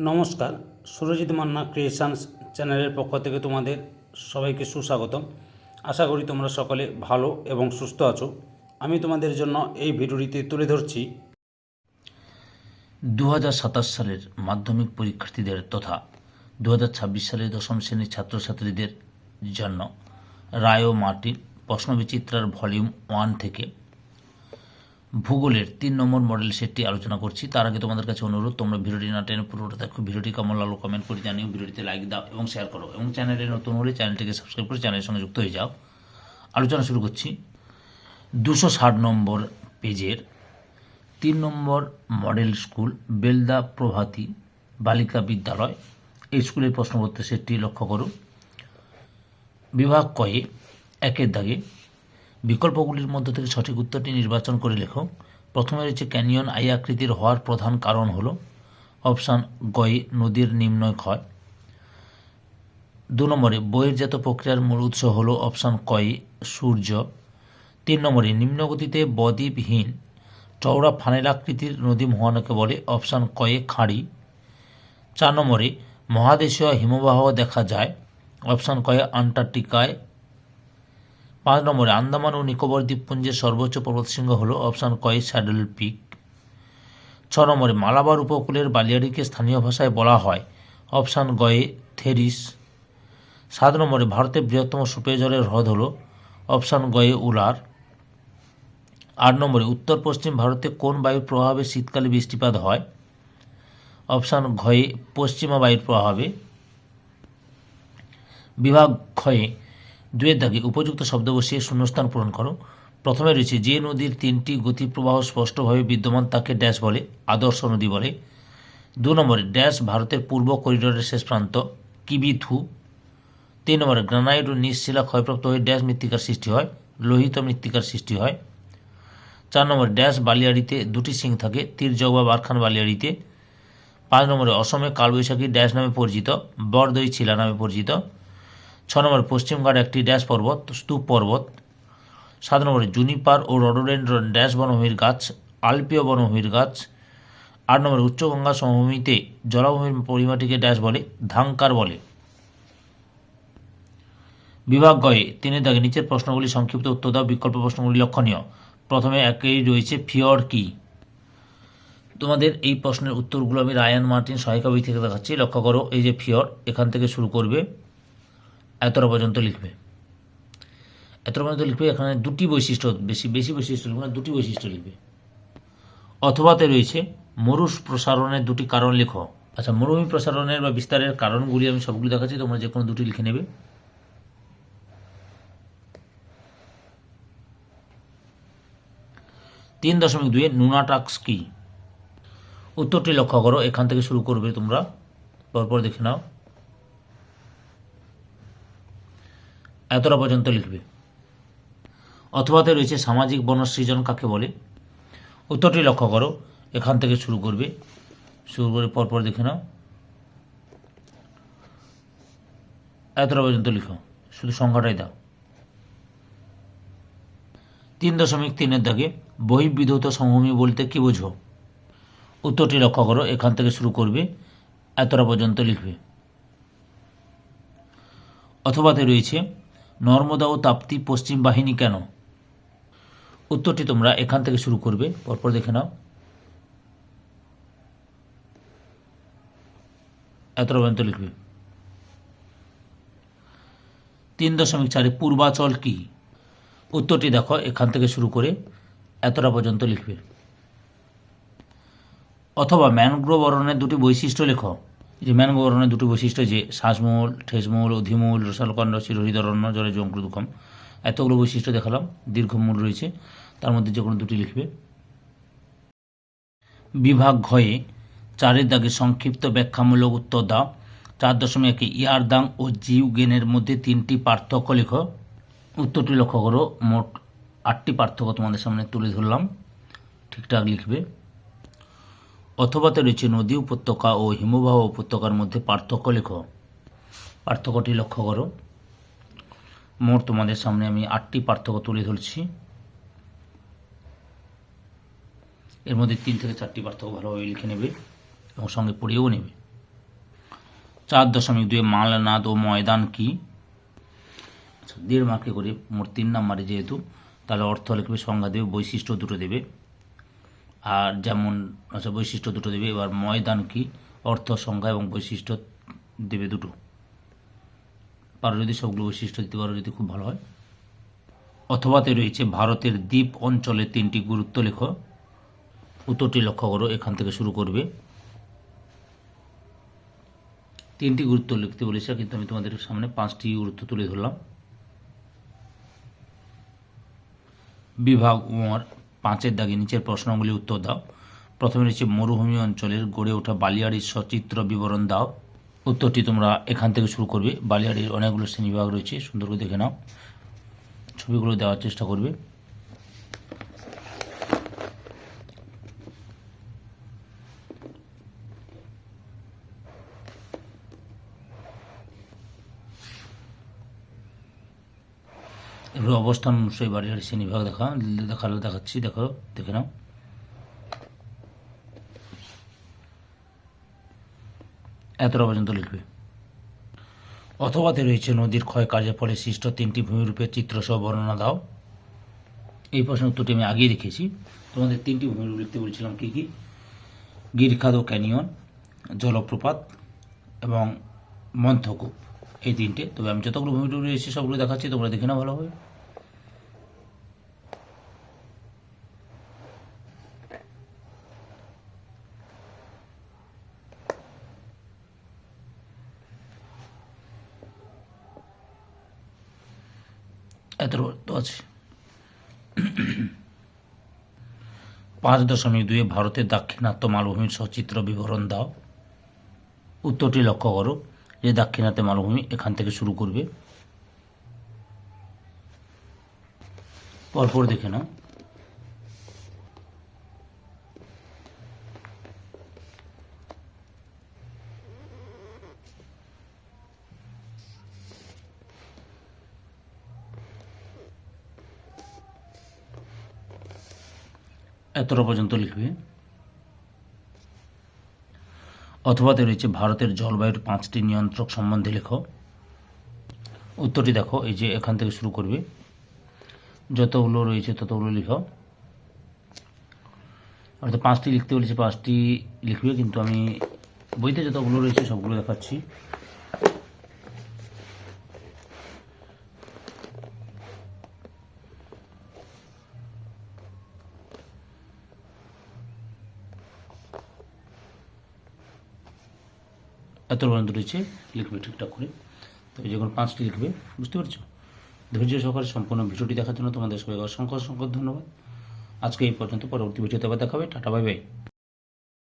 নমস্কার, সুরজিৎ মান্না ক্রিয়েশনস চ্যানেলের পক্ষ থেকে তোমাদের সবাইকে সুস্বাগতম। আশা করি তোমরা সকলে ভালো এবং সুস্থ আছো। আমি তোমাদের জন্য এই ভিডিওটিতে তুলে ধরছি 2027 সালের মাধ্যমিক পরীক্ষার্থীদের তথা 2026 সালের দশম শ্রেণীর ছাত্রছাত্রীদের জন্য রায় ও মার্টিন প্রশ্নবিচিত্রার ভলিউম 1 থেকে ভূগোলের 3 নম্বর মডেল সেটটি আলোচনা করছি। তার আগে তোমাদের কাছে অনুরোধ, তোমরা ভিডিওটি না টেনে পুরোটা দেখো। ভিডিওটি কেমন লাগলো কমেন্ট করে জানিও, ভিডিওটিতে লাইক দাও এবং শেয়ার করো, এবং চ্যানেলে নতুন হলে চ্যানেলটিকে সাবস্ক্রাইব করে চ্যানেলের সঙ্গে যুক্ত হয়ে যাও। আলোচনা শুরু করছি। 260 নম্বর পেজের 3 নম্বর মডেল স্কুল বেলদা প্রভাতী বালিকা বিদ্যালয়, এই স্কুলের প্রশ্নপত্র সেটটি লক্ষ্য করো। বিভাগ কয়ে একের দাগে বিকল্পগুলির মধ্য থেকে সঠিক উত্তরটি নির্বাচন করে লেখো। প্রথমে রয়েছে ক্যানিয়ন আই আকৃতির হওয়ার প্রধান কারণ হলো অপশান গয়ে নদীর নিম্নয় ক্ষয়। 2 নম্বরে বহির্জাত প্রক্রিয়ার মূল উৎস হলো অপশান কয়ে সূর্য। 3 নম্বরে নিম্নগতিতে বদ্বীপহীন চওড়া ফানেল আকৃতির নদী মোহনাকে বলে অপশান কয়ে খাঁড়ি। 4 নম্বরে মহাদেশীয় হিমবাহ দেখা যায় অপশান কয়ে আন্টার্কটিকায়। 5 নম্বরে আন্দামান ও নিকোবর দ্বীপপুঞ্জের সর্বোচ্চ পর্বতশৃঙ্গ হল অপশান কয়ে স্যাডল পিক। 6 নম্বরে মালাবার উপকূলের বালিয়াড়িকে স্থানীয় ভাষায় বলা হয় অপশান গয়ে থেরিস। 7 নম্বরে ভারতের বৃহত্তম সুপেয় জলের হ্রদ হল অপশান গয়ে উলার। 8 নম্বরে উত্তর পশ্চিম ভারতে কোন বায়ুর প্রভাবে শীতকালে বৃষ্টিপাত হয় অপশান ঘয়ে পশ্চিমা বায়ুর প্রভাবে। বিভাগ ক্ষয়ে 2 দাগে উপযুক্ত শব্দ বসিয়ে শূন্যস্থান পূরণ করো। প্রথমে রয়েছে যে নদীর 3টি গতিপ্রবাহ স্পষ্টভাবে বিদ্যমান তাকে ড্যাশ বলে, আদর্শ নদী বলে। 2 নম্বরে ড্যাশ ভারতের পূর্ব করিডোরের শেষ প্রান্ত, কিবিথু। 3 নম্বরে গ্রানাইট ও নিঃশিলা ক্ষয়প্রাপ্ত হয়ে ড্যাশ মৃত্তিকার সৃষ্টি হয়, লোহিত মৃত্তিকার সৃষ্টি হয়। 4 নম্বরে ড্যাশ বালিয়াড়িতে 2টি সিং থাকে, তির্যক বা বারখান বালিয়াড়িতে। 5 নম্বরে অসমে কালবৈশাখী ড্যাশ নামে পরিচিত, বরদই ছিলা নামে পরিচিত। 6 নম্বরে পশ্চিমঘাট একটি ড্যাশ পর্বত, স্তূপ পর্বত। 7 নম্বরে জুনিপার ও রডোডেন্ড্রন ড্যাশ বনভূমির গাছ, আলপীয় বনভূমির গাছ। 8 নম্বরে উচ্চগঙ্গা সমভূমিতে জলাভূমির পরিমাটিকে ড্যাশ বলে, ধাংকার বলে। বিভাগ গয়ে 3 দাগে নিচের প্রশ্নগুলি সংক্ষিপ্ত উত্তর দাও। বিকল্প প্রশ্নগুলি লক্ষণীয়। প্রথমে একেই রয়েছে ফিয়র কি। তোমাদের এই প্রশ্নের উত্তরগুলো আমি রায়ান মার্টিন সহায়িকা বই থেকে দেখাচ্ছি। লক্ষ্য করো, এই যে ফিয়র, এখান থেকে শুরু করবে, এতটা পর্যন্ত লিখবে। এতটা পর্যন্ত লিখবে। এখানে 2টি বৈশিষ্ট্য, বেশি বৈশিষ্ট্য লিখবে না, 2টি বৈশিষ্ট্য লিখবে। অথবাতে রয়েছে মরুষ প্রসারণের 2টি কারণ লেখো। আচ্ছা, মরুভূমি প্রসারণের বা বিস্তারের কারণগুলি আমি সবগুলি দেখাচ্ছি, তোমরা যে কোনো 2টি লিখে নেবে। 3.2 নুনাটাক্স কি। উত্তরটি লক্ষ্য করো, এখান থেকে শুরু করবে, তোমরা পরপর দেখে নাও, এতটা পর্যন্ত লিখবে। অথবাতে রয়েছে সামাজিক বনসৃজন কাকে বলে। উত্তরটি লক্ষ্য করো, এখান থেকে শুরু করে পরপর দেখে নাও, এতটা পর্যন্ত লিখো, শুধু সংখ্যাটাই দাও। 3.3 দাগে বহির্বিধৌত সমভূমি বলতে কি বোঝো। উত্তরটি লক্ষ্য করো, এখান থেকে শুরু করবে, এতটা পর্যন্ত লিখবে। অথবাতে রয়েছে নর্মদা ও তাপ্তি পশ্চিম বাহিনী কেন। উত্তরটি তোমরা এখান থেকে শুরু করবে, পরপর দেখে নাও, এতটা পর্যন্ত লিখবে। 3.4 পূর্বাচল কি। উত্তরটি দেখো, এখান থেকে শুরু করে এতটা পর্যন্ত লিখবে। অথবা ম্যানগ্রোভ অরণ্যের 2টি বৈশিষ্ট্য লেখো। যে ম্যানগ্রোভ অরণ্যের 2টি বৈশিষ্ট্য, যে শ্বাসমূল, ঠেসমূল, অধিমূল, রসালকাণ্ড, শিরোহিত অরণ্য, জলে জঙ্কুদুকম, এতগুলো বৈশিষ্ট্য দেখালাম। দীর্ঘমূল রয়েছে, তার মধ্যে যে কোনো 2টি লিখবে। বিভাগ ঘয়ে 4 দাগে সংক্ষিপ্ত ব্যাখ্যামূলক উত্তর দাও। 4.1 ইয়ারদাং ও জিউগেনের মধ্যে 3টি পার্থক্য লেখো। উত্তরটি লক্ষ্য করো, মোট 8টি পার্থক্য তোমাদের সামনে তুলে ধরলাম, ঠিকঠাক লিখবে। অথবাতে রয়েছে নদী উপত্যকা ও হিমবাহ উপত্যকার মধ্যে পার্থক্য লেখো। পার্থক্যটি লক্ষ্য করো, মোট তোমাদের সামনে আমি 8টি পার্থক্য তুলে ধরছি। এর মধ্যে 3 থেকে 4টি পার্থক্য ভালোভাবে লিখে নেবে এবং সঙ্গে পড়েও নেবে। 4.2 মালনাদ ও ময়দান কি? আচ্ছা, 1.5 মার্কে করে মোট 3 নাম্বারে যেহেতু, তাহলে অর্থ লিখবে, সংজ্ঞা দেবে, বৈশিষ্ট্য দুটো দেবে। আর যেমন আচ্ছা বৈশিষ্ট্য দুটো দেবে। এবার ময়দান কি, অর্থ, সংজ্ঞা এবং বৈশিষ্ট্য দেবে দুটো। পারো যদি সবগুলো বৈশিষ্ট্য দিতে পারো যদি খুব ভালো হয়। অথবাতে রয়েছে ভারতের দ্বীপ অঞ্চলে 3টি গুরুত্ব লেখো। উত্তরটি লক্ষ্য করো, এখান থেকে শুরু করবে। 3টি গুরুত্ব লিখতে বলেছে, কিন্তু আমি তোমাদের সামনে 5টি গুরুত্ব তুলে ধরলাম। বিভাগ 5-এর দাগে নিচের প্রশ্নগুলি উত্তর দাও। প্রথমে রয়েছে মরুভূমি অঞ্চলের গড়ে ওঠা বালিয়াড়ির সচিত্র বিবরণ দাও। উত্তরটি তোমরা এখান থেকে শুরু করবে। বালিয়াড়ির অনেকগুলো শ্রেণীবিভাগ রয়েছে, সুন্দর করে দেখে নাও, ছবিগুলো দেওয়ার চেষ্টা করবে। এবার অবস্থান অনুসারে বালিয়াড়ি শ্রেণীবিভাগ দেখাচ্ছি, দেখে নাও। এতটা পর্যন্ত লিখবে। অথবাতে রয়েছে নদীর ক্ষয় কার্যের ফলে সৃষ্ট 3টি ভূমিরূপের চিত্রসহ বর্ণনা দাও। এই প্রশ্নের উত্তরটি আমি আগেই লিখেছি। তোমাদের 3টি ভূমিরূপ লিখতে বলছিলাম, কী কী? গিরিখাত ও ক্যানিয়ন, জলপ্রপাত এবং মন্থকূপ, এই 3টে। তবে আমি যতগুলো ভূমিরূপ রয়েছে সবগুলো দেখাচ্ছি, তোমরা দেখে নাও ভালোভাবে। এত তো আছে। 5.2 ভারতের দাক্ষিণাত্য মালভূমির সচিত্র বিবরণ দাও। উত্তরটি লক্ষ্য করো, যে দাক্ষিণাত্যে মালভূমি, এখান থেকে শুরু করবে। পরপর দেখে নাও। এতটা পর্যন্ত লিখবে। অথবাতে রয়েছে ভারতের জলবায়ুর 5টি নিয়ন্ত্রক সম্বন্ধে লেখো। উত্তরটি দেখো, এই যে এখান থেকে শুরু করবে, যতগুলো রয়েছে ততগুলো লিখো। অর্থাৎ 5টি লিখতে বলেছে, 5টি লিখবে, কিন্তু আমি বইতে যতগুলো রয়েছে সবগুলো দেখাচ্ছি। এত পর্যন্ত রয়েছে, লিখবে ঠিকঠাক করে। তো এই যখন 5টি লিখবে, বুঝতে পারছো? ধৈর্য সহকারে সম্পূর্ণ ভিডিওটি দেখার জন্য তোমাদের সবাইকে অসংখ্য অসংখ্য ধন্যবাদ। আজকে এই পর্যন্ত, পরবর্তী ভিডিওতে আবার দেখাবে। Tata, bye bye.